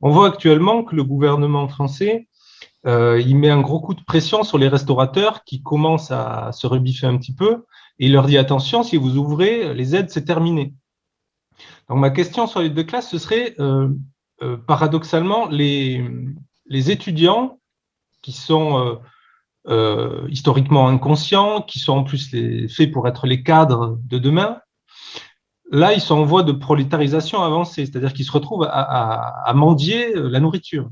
On voit actuellement que le gouvernement français, il met un gros coup de pression sur les restaurateurs qui commencent à se rebiffer un petit peu et il leur dit attention, si vous ouvrez, les aides, c'est terminé. Donc ma question sur les deux classes, ce serait paradoxalement les étudiants qui sont historiquement inconscients, qui sont en plus faits pour être les cadres de demain. Là, ils sont en voie de prolétarisation avancée, c'est-à-dire qu'ils se retrouvent à mendier la nourriture.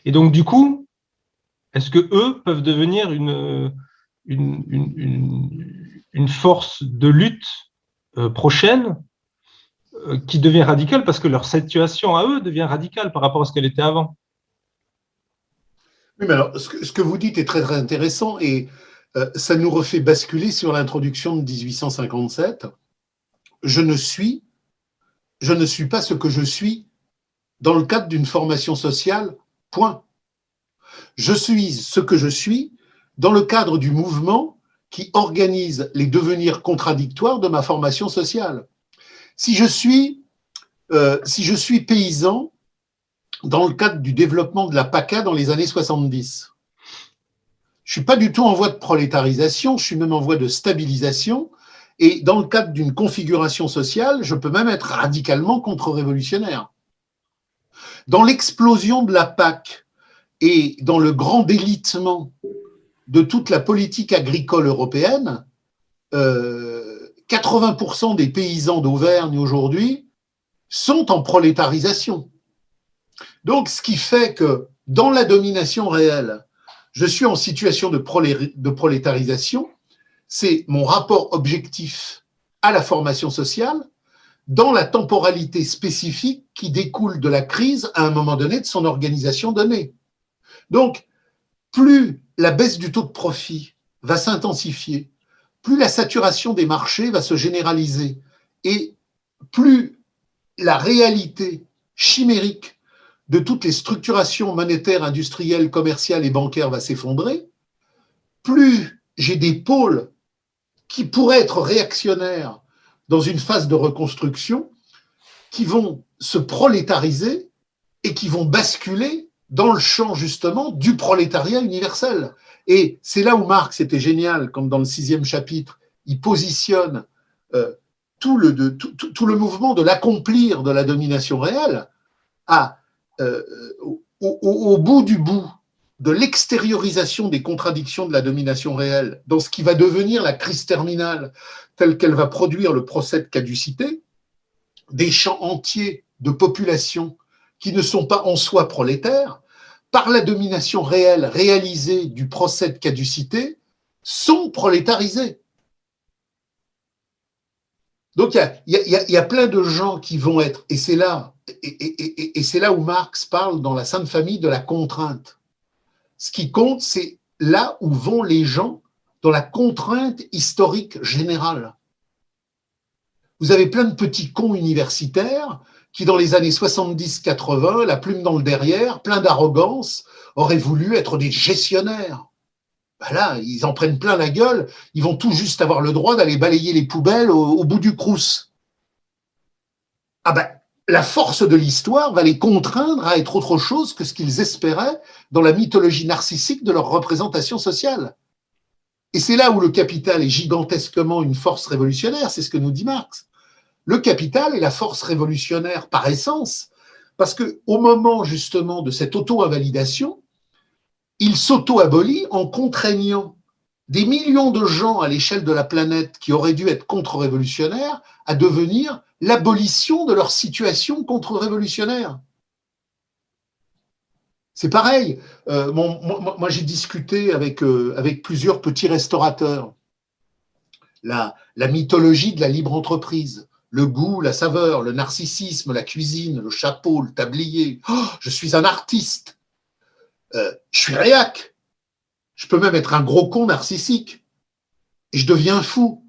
Et donc, du coup, est-ce que eux peuvent devenir une force de lutte prochaine qui devient radicale parce que leur situation à eux devient radicale par rapport à ce qu'elle était avant? Oui, mais alors, ce que vous dites est très, très intéressant et ça nous refait basculer sur l'introduction de 1857. Je ne suis pas ce que je suis dans le cadre d'une formation sociale, point. Je suis ce que je suis dans le cadre du mouvement qui organise les devenirs contradictoires de ma formation sociale. Si je suis paysan dans le cadre du développement de la PACA dans les années 70, je ne suis pas du tout en voie de prolétarisation, je suis même en voie de stabilisation. Et dans le cadre d'une configuration sociale, je peux même être radicalement contre-révolutionnaire. Dans l'explosion de la PAC et dans le grand délitement de toute la politique agricole européenne, 80% des paysans d'Auvergne aujourd'hui sont en prolétarisation. Donc, ce qui fait que dans la domination réelle, je suis en situation de prolétarisation, c'est mon rapport objectif à la formation sociale dans la temporalité spécifique qui découle de la crise à un moment donné de son organisation donnée. Donc, plus la baisse du taux de profit va s'intensifier, plus la saturation des marchés va se généraliser et plus la réalité chimérique de toutes les structurations monétaires, industrielles, commerciales et bancaires va s'effondrer, plus j'ai des pôles qui pourraient être réactionnaires dans une phase de reconstruction, qui vont se prolétariser et qui vont basculer dans le champ justement du prolétariat universel. Et c'est là où Marx était génial, comme dans le 6e chapitre, il positionne tout le mouvement de l'accomplir de la domination réelle au bout du bout de l'extériorisation des contradictions de la domination réelle dans ce qui va devenir la crise terminale telle qu'elle va produire le procès de caducité, des champs entiers de populations qui ne sont pas en soi prolétaires, par la domination réelle réalisée du procès de caducité, sont prolétarisés. Donc il y a plein de gens qui vont être, et c'est là où Marx parle dans la Sainte Famille de la contrainte. Ce qui compte, c'est là où vont les gens dans la contrainte historique générale. Vous avez plein de petits cons universitaires qui, dans les années 70-80, la plume dans le derrière, plein d'arrogance, auraient voulu être des gestionnaires. Ben là, ils en prennent plein la gueule, ils vont tout juste avoir le droit d'aller balayer les poubelles au bout du crous. Ah ben, la force de l'histoire va les contraindre à être autre chose que ce qu'ils espéraient dans la mythologie narcissique de leur représentation sociale. Et c'est là où le capital est gigantesquement une force révolutionnaire, c'est ce que nous dit Marx. Le capital est la force révolutionnaire par essence, parce qu'au moment justement de cette auto-invalidation, il s'auto-abolit en contraignant des millions de gens à l'échelle de la planète qui auraient dû être contre-révolutionnaires à devenir l'abolition de leur situation contre-révolutionnaire. C'est pareil. Moi, j'ai discuté avec plusieurs petits restaurateurs. La mythologie de la libre entreprise, le goût, la saveur, le narcissisme, la cuisine, le chapeau, le tablier. Oh, je suis un artiste. Je suis réac. Je peux même être un gros con narcissique. Et je deviens fou.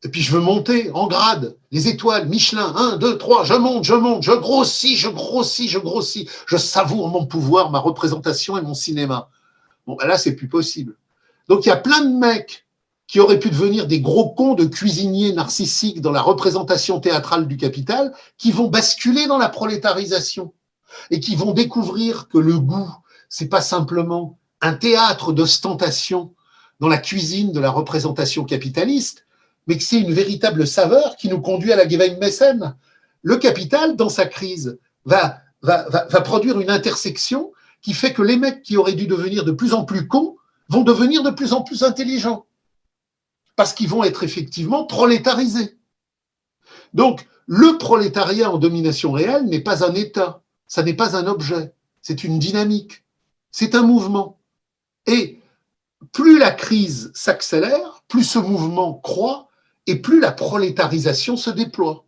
Et puis je veux monter en grade, les étoiles, Michelin, 1, 2, 3, je monte, je grossis, je savoure mon pouvoir, ma représentation et mon cinéma. Bon, ben là, c'est plus possible. Donc il y a plein de mecs qui auraient pu devenir des gros cons de cuisiniers narcissiques dans la représentation théâtrale du capital, qui vont basculer dans la prolétarisation. et qui vont découvrir que le goût, c'est pas simplement un théâtre d'ostentation dans la cuisine de la représentation capitaliste, mais que c'est une véritable saveur qui nous conduit à la Geweihmessen. Le capital, dans sa crise, va produire une intersection qui fait que les mecs qui auraient dû devenir de plus en plus cons vont devenir de plus en plus intelligents, parce qu'ils vont être effectivement prolétarisés. Donc, le prolétariat en domination réelle n'est pas un État, ça n'est pas un objet, c'est une dynamique, c'est un mouvement. Et plus la crise s'accélère, plus ce mouvement croît, et plus la prolétarisation se déploie.